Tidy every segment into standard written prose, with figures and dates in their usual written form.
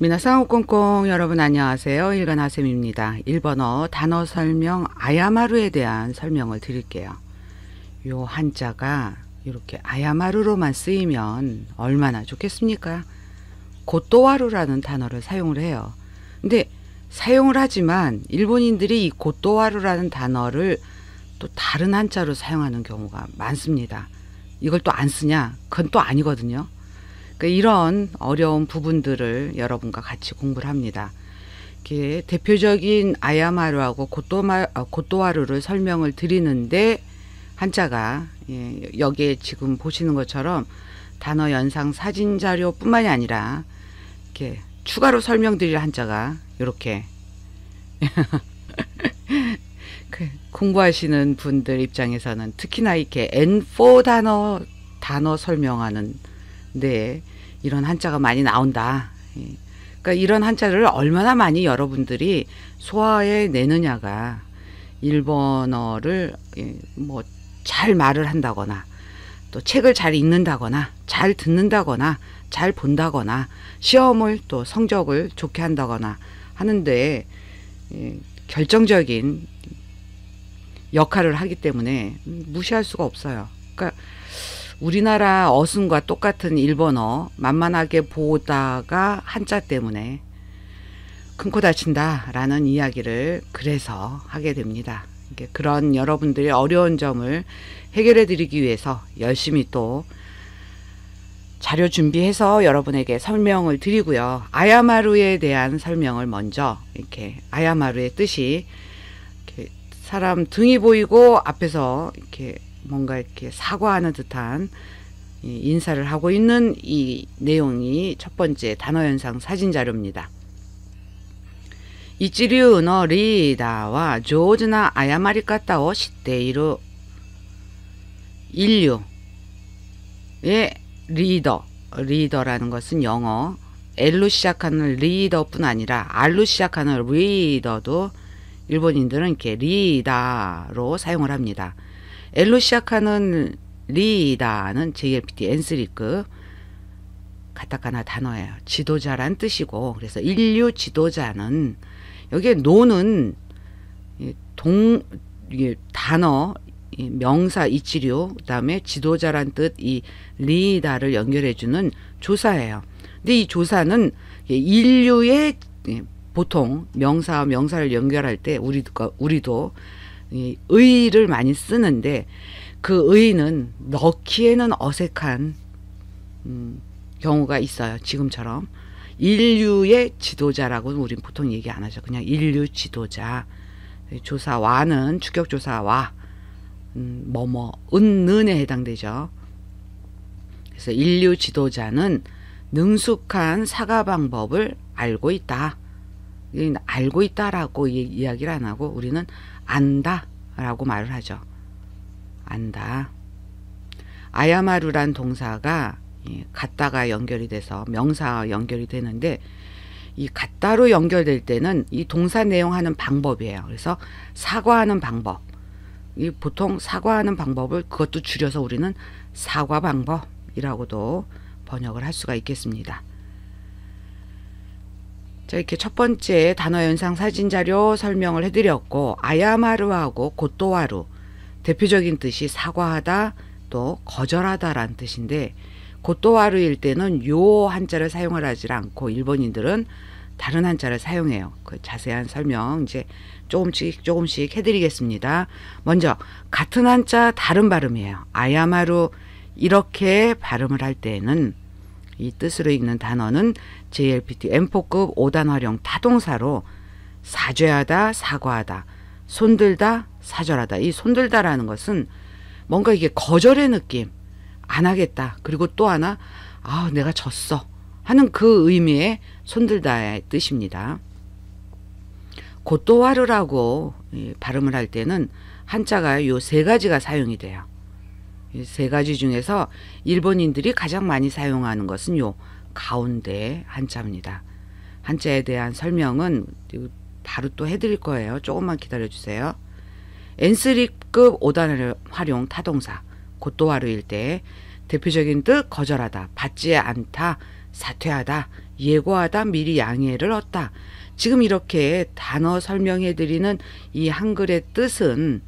미나상 꽁꽁 여러분 안녕하세요. 일간하셈입니다. 일본어 단어 설명 아야마루에 대한 설명을 드릴게요. 요 한자가 이렇게 아야마루로만 쓰이면 얼마나 좋겠습니까? 고토와루라는 단어를 사용을 해요. 근데 사용을 하지만 일본인들이 이 고토와루라는 단어를 또 다른 한자로 사용하는 경우가 많습니다. 이걸 또 안 쓰냐? 그건 또 아니거든요. 이런 어려운 부분들을 여러분과 같이 공부를 합니다. 이렇게 대표적인 아야마루하고 고토와루를 설명을 드리는데 한자가 여기에 지금 보시는 것처럼 단어 연상 사진 자료뿐만이 아니라 이렇게 추가로 설명드릴 한자가 이렇게 공부하시는 분들 입장에서는 특히나 이렇게 N4 단어 설명하는 데 이런 한자가 많이 나온다. 그러니까 이런 한자를 얼마나 많이 여러분들이 소화해 내느냐가 일본어를 뭐 잘 말을 한다거나 또 책을 잘 읽는다거나 잘 듣는다거나 잘 본다거나 시험을 또 성적을 좋게 한다거나 하는데 결정적인 역할을 하기 때문에 무시할 수가 없어요. 그러니까 우리나라 어순과 똑같은 일본어 만만하게 보다가 한자 때문에 큰 코 다친다 라는 이야기를 그래서 하게 됩니다. 그런 여러분들의 어려운 점을 해결해 드리기 위해서 열심히 또 자료 준비해서 여러분에게 설명을 드리고요. 아야마루에 대한 설명을 먼저 이렇게 아야마루의 뜻이 이렇게 사람 등이 보이고 앞에서 이렇게 뭔가 이렇게 사과하는 듯한 인사를 하고 있는 이 내용이 첫 번째 단어 연상 사진 자료입니다. 이치류のリーダーは上手な謝り方を知っている. 인류의 리더라는 것은 영어 L로 시작하는 리더뿐 아니라 R로 시작하는 리더도 일본인들은 이렇게 리다로 사용을 합니다. L로 시작하는 리다는 JLPT N3급 가타카나 단어예요. 지도자란 뜻이고, 그래서 인류 지도자는 여기에 노는 단어 명사 이치류 그다음에 지도자란 뜻 이 리다를 연결해주는 조사예요. 근데 이 조사는 인류의 보통 명사와 명사를 연결할 때 우리도 의를 많이 쓰는데 그 의는 넣기에는 어색한 경우가 있어요. 지금처럼 인류의 지도자라고는 우린 보통 얘기 안 하죠. 그냥 인류 지도자. 조사와는 주격조사와 은에 해당되죠. 그래서 인류 지도자는 능숙한 사과 방법을 알고 있다. 알고 있다라고 이야기를 안 하고 우리는 안다 라고 말을 하죠. 안다. 아야마루란 동사가 갖다가 연결이 돼서 명사와 연결이 되는데 이 갖다로 연결될 때는 이 동사 내용하는 방법이에요. 그래서 사과하는 방법. 보통 사과하는 방법을 그것도 줄여서 우리는 사과 방법이라고도 번역을 할 수가 있겠습니다. 자, 이렇게 첫 번째 단어 연상 사진 자료 설명을 해드렸고, 아야마루하고 고토와루 대표적인 뜻이 사과하다 또 거절하다라는 뜻인데, 고토와루일 때는 요 한자를 사용을 하지 않고 일본인들은 다른 한자를 사용해요. 그 자세한 설명 이제 조금씩 해드리겠습니다. 먼저 같은 한자 다른 발음이에요. 아야마루 이렇게 발음을 할 때는 이 뜻으로 읽는 단어는 JLPT M4급 5단 활용 타동사로 사죄하다, 사과하다, 손들다, 사절하다. 이 손들다라는 것은 뭔가 이게 거절의 느낌, 안 하겠다. 그리고 또 하나, 내가 졌어 하는 그 의미의 손들다의 뜻입니다. 고토와루라고 발음을 할 때는 한자가 요 세 가지가 사용이 돼요. 이 세 가지 중에서 일본인들이 가장 많이 사용하는 것은 요 가운데 한자입니다. 한자에 대한 설명은 바로 또 해드릴 거예요. 조금만 기다려 주세요. N3급 5단 활용 타동사 고토와루일 때 대표적인 뜻 거절하다, 받지 않다, 사퇴하다, 예고하다, 미리 양해를 얻다. 지금 이렇게 단어 설명해 드리는 이 한글의 뜻은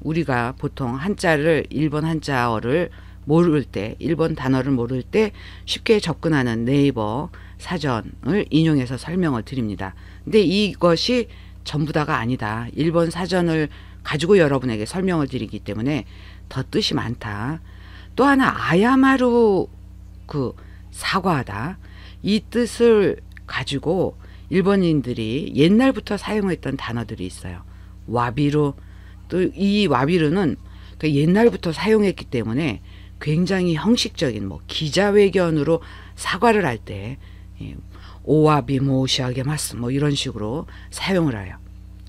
우리가 보통 한자를 일본 한자어를 모를 때, 일본 단어를 모를 때 쉽게 접근하는 네이버 사전을 인용해서 설명을 드립니다. 근데 이것이 전부 다가 아니다. 일본 사전을 가지고 여러분에게 설명을 드리기 때문에 더 뜻이 많다. 또 하나 아야마루, 사과하다. 이 뜻을 가지고 일본인들이 옛날부터 사용했던 단어들이 있어요. 와비루. 또 이 와비루는 옛날부터 사용했기 때문에 굉장히 형식적인 기자회견으로 사과를 할 때 오와비 모시하게마스 이런 식으로 사용을 해요.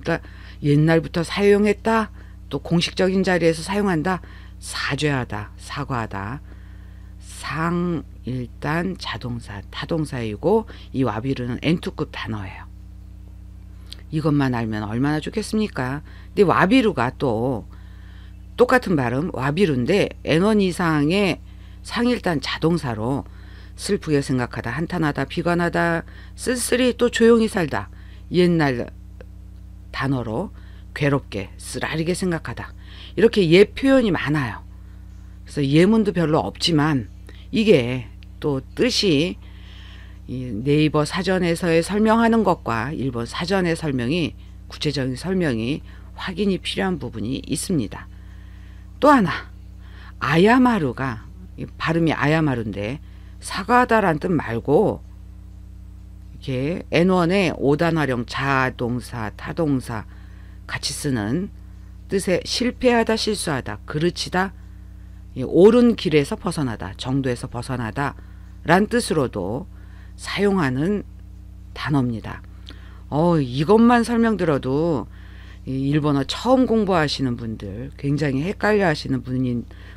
그러니까 옛날부터 사용했다, 또 공식적인 자리에서 사용한다, 사죄하다, 사과하다. 상 일단 자동사, 타동사이고 이 와비루는 N2급 단어예요. 이것만 알면 얼마나 좋겠습니까? 근데 와비루가 또 똑같은 발음 와비루인데 N1 이상의 상일단 자동사로 슬프게 생각하다, 한탄하다, 비관하다, 쓸쓸히 또 조용히 살다. 옛날 단어로 괴롭게, 쓰라리게 생각하다. 이렇게 예 표현이 많아요. 그래서 예문도 별로 없지만 이게 또 뜻이 이 네이버 사전에서의 설명하는 것과 일본 사전의 설명이, 구체적인 설명이 확인이 필요한 부분이 있습니다. 또 하나, 아야마루가 발음이 아야마루인데 사과하다라는 뜻 말고 이렇게 N1의 5단화령 자동사, 타동사 같이 쓰는 뜻의 실패하다, 실수하다, 그르치다, 옳은 길에서 벗어나다, 정도에서 벗어나다 란 뜻으로도 사용하는 단어입니다. 이것만 설명들어도 일본어 처음 공부하시는 분들 굉장히 헷갈려 하시는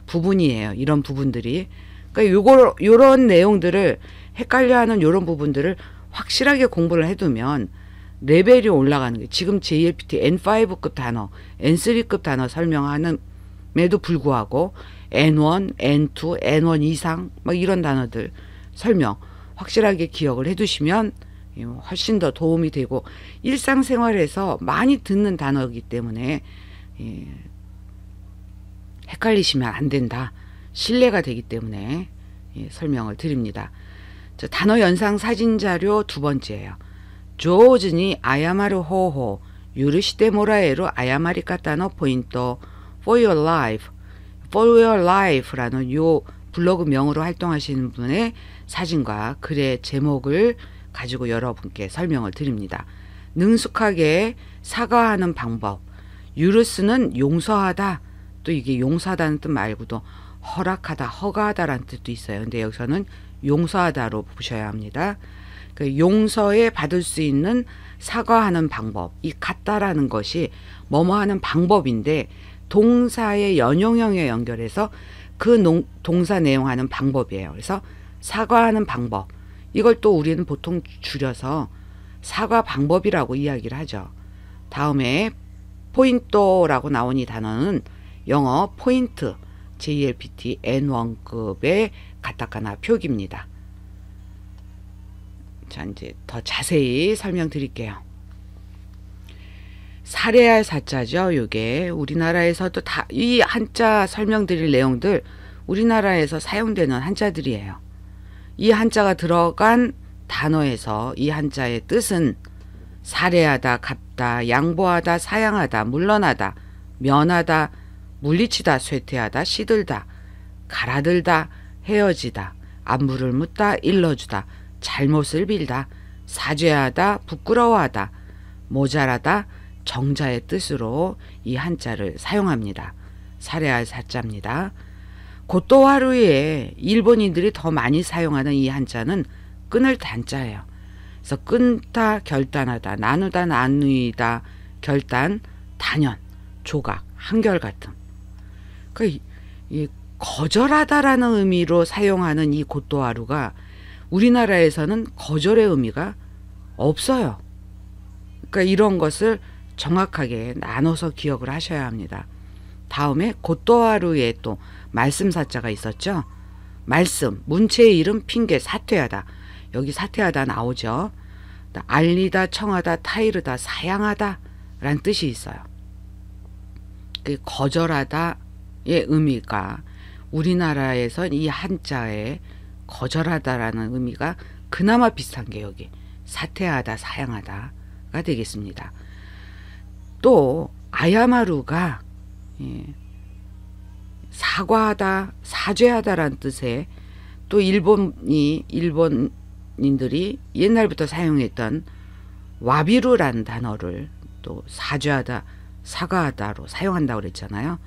부분이에요. 이런 부분들이. 그러니까 요런 내용들을 헷갈려 하는 요런 부분들을 확실하게 공부를 해두면 레벨이 올라가는 거예요. 지금 JLPT N5급 단어, N3급 단어 설명하는에도 불구하고 N1, N2, N1 이상 이런 단어들 설명 확실하게 기억을 해두시면 훨씬 더 도움이 되고 일상생활에서 많이 듣는 단어이기 때문에 헷갈리시면 안 된다. 신뢰가 되기 때문에 설명을 드립니다. 단어 연상 사진 자료 두 번째예요. 조즈니 아야마루 호호 유르시테 모라에로 아야마리카타노 포인트 for your life. for your life라는 요 블로그 명으로 활동하시는 분의 사진과 글의 제목을 가지고 여러분께 설명을 드립니다. 능숙하게 사과하는 방법. 유르스는 용서하다. 또 이게 용서하다는 뜻 말고도 허락하다, 허가하다라는 뜻도 있어요. 근데 여기서는 용서하다로 보셔야 합니다. 그 용서에 받을 수 있는 사과하는 방법. 이 같다라는 것이 뭐뭐 하는 방법인데 동사의 연용형에 연결해서 그 동사 내용하는 방법이에요. 그래서 사과하는 방법. 이걸 또 우리는 보통 줄여서 사과 방법이라고 이야기를 하죠. 다음에 포인트라고 나온 이 단어는 영어 포인트, JLPT N1급의 가타카나 표기입니다. 자, 이제 더 자세히 설명드릴게요. 사례할 사자죠. 요게 우리나라에서도 다 이 한자 설명드릴 내용들 우리나라에서 사용되는 한자들이에요. 이 한자가 들어간 단어에서 이 한자의 뜻은 살해하다, 갚다, 양보하다, 사양하다, 물러나다, 면하다, 물리치다, 쇠퇴하다, 시들다, 갈아들다, 헤어지다, 안부를 묻다, 일러주다, 잘못을 빌다, 사죄하다, 부끄러워하다, 모자라다, 정자의 뜻으로 이 한자를 사용합니다. 살해할 사자입니다. 고토하루에 일본인들이 더 많이 사용하는 이 한자는 끊을 단자예요. 그래서 끊다, 결단하다, 나누다, 나누이다, 결단, 단연, 조각, 한결같음. 이 거절하다라는 의미로 사용하는 이 고토하루가 우리나라에서는 거절의 의미가 없어요. 그러니까 이런 것을 정확하게 나눠서 기억을 하셔야 합니다. 다음에 고토하루에 또 말씀사자가 있었죠. 말씀, 문체의 이름, 핑계, 사퇴하다. 여기 사퇴하다 나오죠. 알리다, 청하다, 타이르다, 사양하다 라는 뜻이 있어요. 그 거절하다의 의미가 우리나라에선 이 한자에 거절하다라는 의미가 그나마 비슷한 게 여기 사퇴하다, 사양하다가 되겠습니다. 또 아야마루가 사과하다, 사죄하다라는 뜻의 또 일본인들이 옛날부터 사용했던 와비루라는 단어를 또 사죄하다, 사과하다로 사용한다고 그랬잖아요.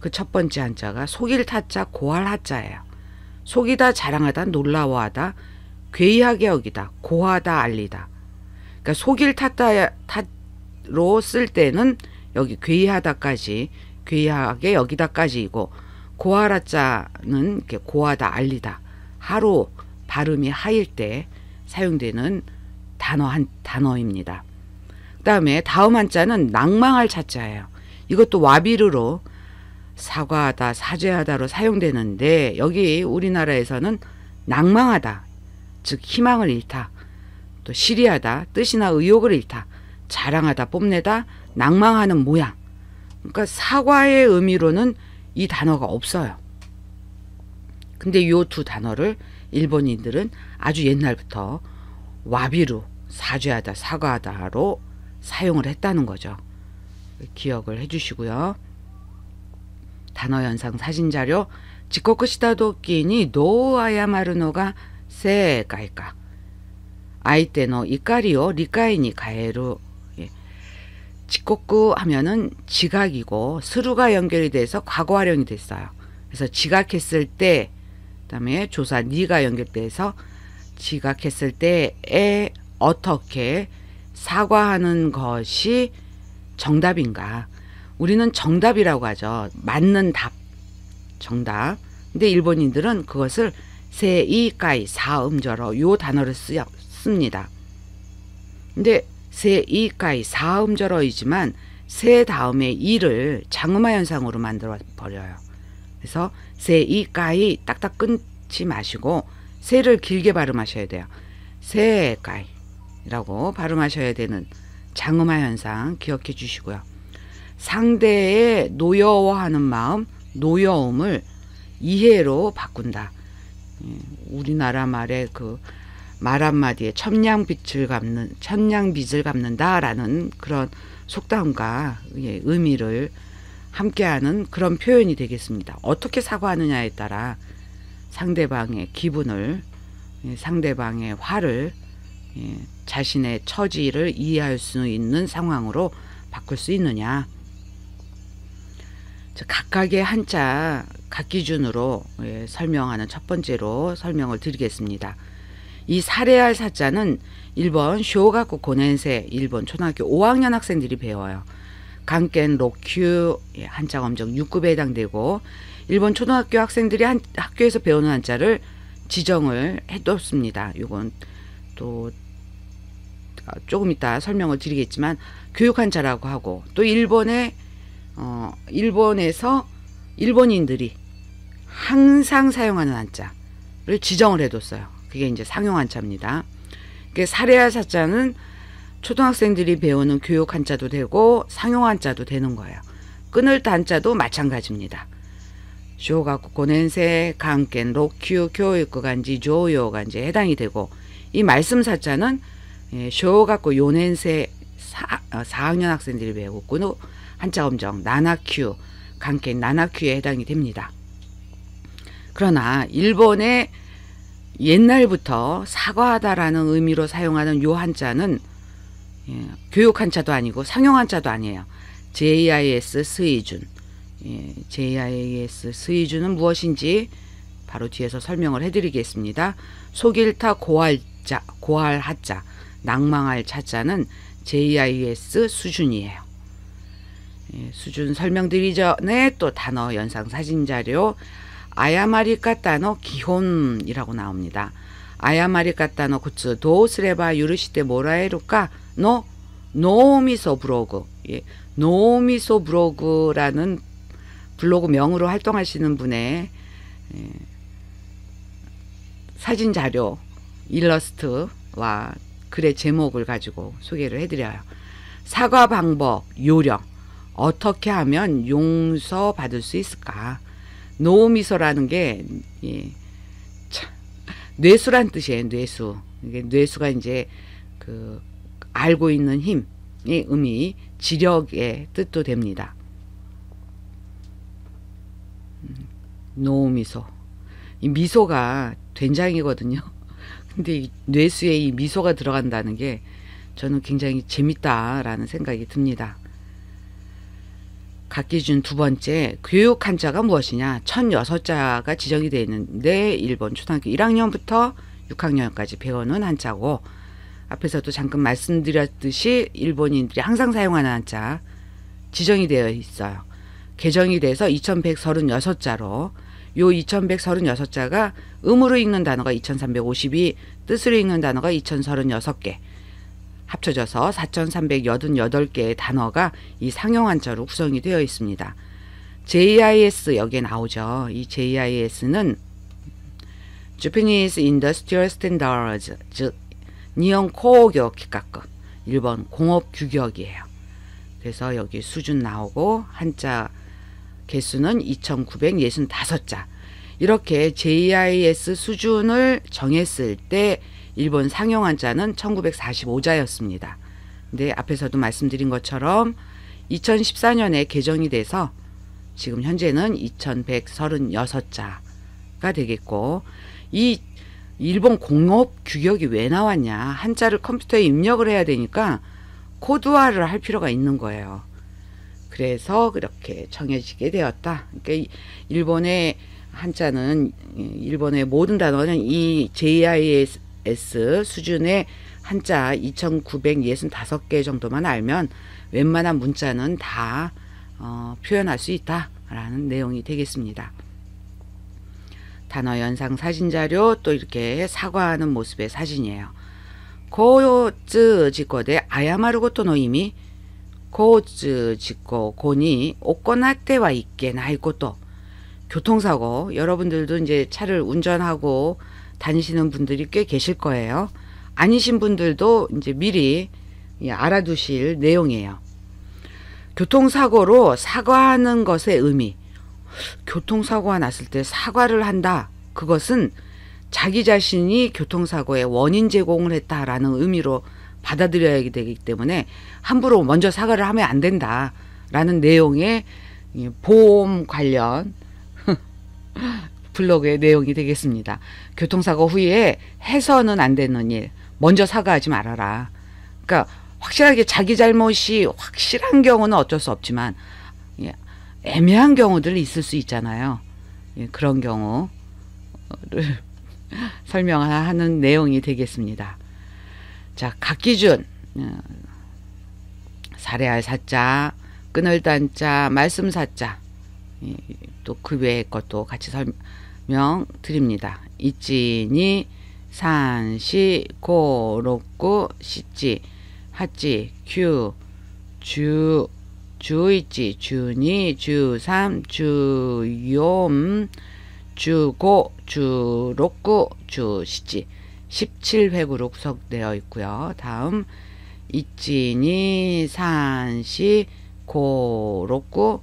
그 첫 번째 한자가 속일 타자, 고할 하자예요. 속이다, 자랑하다, 놀라워하다, 괴이하게 여기다, 고하다, 알리다. 그러니까 속일 타자로 쓸 때는 여기 괴이하다까지, 괴이하게 여기다까지이고, 고할 하자는 이렇게 고하다, 알리다, 하로 발음이 하일 때 사용되는 단어입니다. 그 다음에 다음 한자는 낭망할 자자예요. 이것도 와비르로 사과하다, 사죄하다로 사용되는데 여기 우리나라에서는 낭망하다, 즉 희망을 잃다, 또 시리하다, 뜻이나 의욕을 잃다, 자랑하다, 뽐내다, 낭망하는 모양. 그러니까 사과의 의미로는 이 단어가 없어요. 근데 이 두 단어를 일본인들은 아주 옛날부터 와비루, 사죄하다, 사과하다로 사용을 했다는 거죠. 기억을 해주시고요. 단어 연상 사진 자료. 지코쿠 시다時に どう謝るのが正解か。相手の怒りを理解に変える。지코쿠 하면은 지각이고 스루가 연결이 돼서 과거 활용이 됐어요. 그래서 지각했을 때, 그다음에 조사 니가 연결돼서 지각했을 때에 어떻게 사과하는 것이 정답인가. 우리는 정답이라고 하죠. 맞는 답, 정답. 근데 일본인들은 그것을 세이까이, 사음절어 요 단어를 씁니다. 근데 세이까이, 사음절어이지만 세 다음에 이를 장음화 현상으로 만들어 버려요. 그래서 세이까이 딱딱 끊지 마시고 세를 길게 발음하셔야 돼요. 세이까이라고 발음하셔야 되는 장음화 현상 기억해 주시고요. 상대의 노여워하는 마음, 노여움을 이해로 바꾼다. 우리나라 말의 그 말 한마디에 천냥빚을 갚는다라는 그런 속담과 의미를 함께하는 그런 표현이 되겠습니다. 어떻게 사과하느냐에 따라 상대방의 기분을, 상대방의 화를, 자신의 처지를 이해할 수 있는 상황으로 바꿀 수 있느냐. 각각의 한자 각 기준으로 설명하는 첫 번째로 설명을 드리겠습니다. 이 사례할 사자는 일본 쇼가쿠 고넨세, 일본 초등학교 5학년 학생들이 배워요. 강켄 로큐 한자 검정 6급에 해당되고, 일본 초등학교 학생들이 학교에서 배우는 한자를 지정을 해뒀습니다. 이건 또 조금 이따 설명을 드리겠지만 교육 한자라고 하고, 또 일본에서 일본인들이 항상 사용하는 한자를 지정을 해뒀어요. 그게 이제 상용 한자입니다. 사례할 사자는 초등학생들이 배우는 교육 한자도 되고 상용 한자도 되는 거예요. 끊을 한자도 마찬가지입니다. 쇼가쿠 고넨세 강켄 로큐 교육부 간지 조요 간지에 해당이 되고, 이 말씀 사자는 쇼가쿠 요넨세 4학년 학생들이 배우고 한자 검정 나나큐 강켄 나나큐에 해당이 됩니다. 그러나 일본의 옛날부터 사과하다라는 의미로 사용하는 요 한자는 교육 한자도 아니고 상용 한자도 아니에요. JIS 스이준. JIS 스이준은 무엇인지 바로 뒤에서 설명을 해드리겠습니다. 속일타 고할자, 고할 하자, 낭망할 차자는 JIS 수준이에요. 수준 설명드리기 전에 또 단어 연상 사진 자료. 아야마리카타노 기혼이라고 나옵니다. 아야마리카타노 구츠 도스레바 유르시테 모라에루카 노 노미소 브로그. 노미소 브로그라는 블로그 명으로 활동하시는 분의 사진 자료, 일러스트와 글의 제목을 가지고 소개를 해드려요. 사과 방법, 요령. 어떻게 하면 용서받을 수 있을까? 노미소라는 게 뇌수란 뜻이에요. 뇌수. 이게 뇌수가 이제 그 알고 있는 힘의 의미, 지력의 뜻도 됩니다. 노미소. 이 미소가 된장이거든요. 근데 이 뇌수에 이 미소가 들어간다는 게 저는 굉장히 재밌다라는 생각이 듭니다. 각기준 두 번째, 교육 한자가 무엇이냐? 1006자가 지정이 되어 있는데 일본 초등학교 1학년부터 6학년까지 배우는 한자고, 앞에서도 잠깐 말씀드렸듯이 일본인들이 항상 사용하는 한자 지정이 되어 있어요. 개정이 돼서 2136자로, 요 2136자가 음으로 읽는 단어가 2352, 뜻으로 읽는 단어가 2036개, 합쳐져서 4388개의 단어가 이 상용 한자로 구성이 되어 있습니다. JIS 여기에 나오죠. 이 JIS는 Japanese Industrial Standards, 즉 니혼 코오교 기가쿠, 일본 공업 규격이에요. 그래서 여기 수준 나오고 한자 개수는 2965자. 이렇게 JIS 수준을 정했을 때 일본 상용 한자는 1945자였습니다. 근데 앞에서도 말씀드린 것처럼 2014년에 개정이 돼서 지금 현재는 2136자가 되겠고, 이 일본 공업 규격이 왜 나왔냐? 한자를 컴퓨터에 입력을 해야 되니까 코드화를 할 필요가 있는 거예요. 그래서 그렇게 정해지게 되었다. 그러니까 일본의 한자는, 일본의 모든 단어는 이 JIS 수준의 한자 2965개 정도만 알면 웬만한 문자는 다 표현할 수 있다라는 내용이 되겠습니다. 단어 연상 사진 자료, 또 이렇게 사과하는 모습의 사진이에요. 고즈 지코데 아야마르고토 노 이미, 고즈 지코 고니 오코나테와 있게 나이고토. 교통사고, 여러분들도 이제 차를 운전하고 다니시는 분들이 꽤 계실 거예요. 아니신 분들도 이제 미리 알아두실 내용이에요. 교통사고로 사과하는 것의 의미. 교통사고가 났을 때 사과를 한다. 그것은 자기 자신이 교통사고의 원인 제공을 했다라는 의미로 받아들여야 되기 때문에 함부로 먼저 사과를 하면 안 된다라는 내용의 보험 관련 블로그의 내용이 되겠습니다. 교통사고 후에 해서는 안 되는 일, 먼저 사과하지 말아라. 그러니까 확실하게 자기 잘못이 확실한 경우는 어쩔 수 없지만 애매한 경우들 있을 수 있잖아요. 그런 경우를 설명하는 내용이 되겠습니다. 자, 각 기준 살해할 사자, 끊을 단자, 말씀 사자, 또 그 외의 것도 같이 설명드립니다. 이찌니 산시 고록구 시찌 하찌 규 주 주이찌 주니 주삼 주욤 주고 주록구 주시찌 17획으로 구성되어 있고요. 다음 이찌니 산시 고록구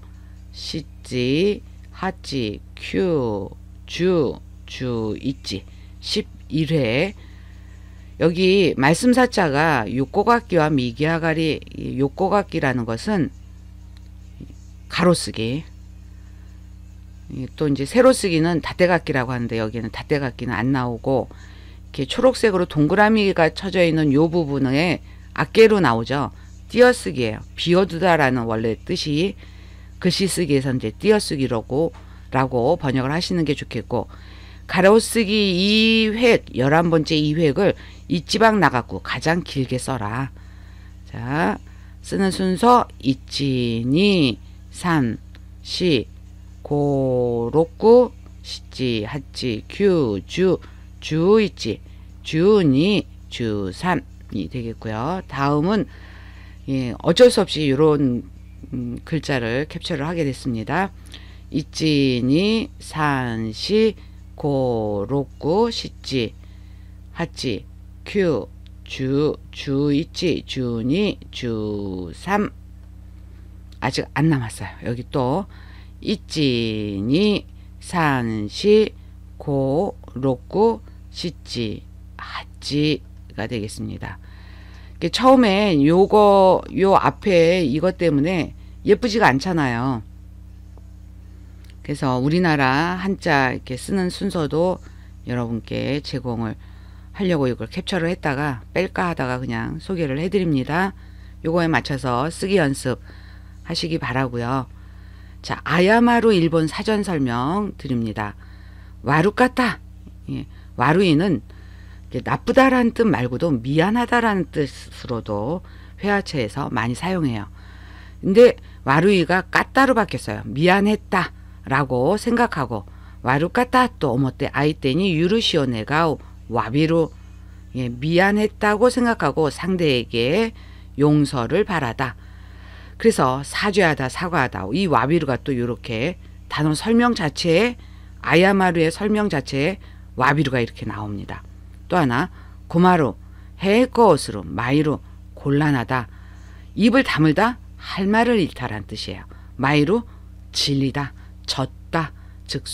시찌 하찌 큐 주 있지 11회. 여기 말씀사자가 욕고각기와 미기하가리, 욕고각기라는 것은 가로쓰기, 또 이제 세로쓰기는 닷대각기라고 하는데 여기는 닷대각기는 안 나오고, 이렇게 초록색으로 동그라미가 쳐져 있는 요 부분에 악계로 나오죠. 띄어쓰기예요. 비워두다라는 원래 뜻이 글씨쓰기에서 이제 띄어쓰기라고 번역을 하시는 게 좋겠고, 가로쓰기 2획 11번째 2획을 이지방 나갔고 가장 길게 써라. 자, 쓰는 순서 이찌니 산 시 고록구 시찌 하찌 규 주 있지 주니 주3이 되겠고요. 다음은 어쩔 수 없이 이런 글자를 캡처를 하게 됐습니다. 이찌니 산시 고, 록구, 시찌, 하찌, 큐, 주, 주 있지, 주니, 주삼. 아직 안 남았어요. 여기 또 있지니, 산시, 고, 록구, 시찌, 하찌가 되겠습니다. 처음엔 요 앞에 이것 때문에 예쁘지가 않잖아요. 그래서 우리나라 한자 이렇게 쓰는 순서도 여러분께 제공을 하려고 이걸 캡처를 했다가 뺄까 하다가 그냥 소개를 해드립니다. 요거에 맞춰서 쓰기 연습 하시기 바라고요. 자, 아야마루 일본 사전 설명 드립니다. 와루까타. 예, 와루이는 나쁘다라는 뜻 말고도 미안하다라는 뜻으로도 회화체에서 많이 사용해요. 근데 와루이가 까따로 바뀌었어요. 미안했다 라고 생각하고 와루까타 또 오모테 아이테니 유르시오 네가오 와비루. 예, 미안했다고 생각하고 상대에게 용서를 바라다. 그래서 사죄하다, 사과하다. 이 와비루가 또 이렇게 단어 설명 자체에 아야마루의 설명 자체에 와비루가 이렇게 나옵니다. 또 하나 고마루, 해거스루, 마이루, 곤란하다. 입을 다물다, 할 말을 잃다라는 뜻이에요. 마이루, 질리다, 졌다, 즉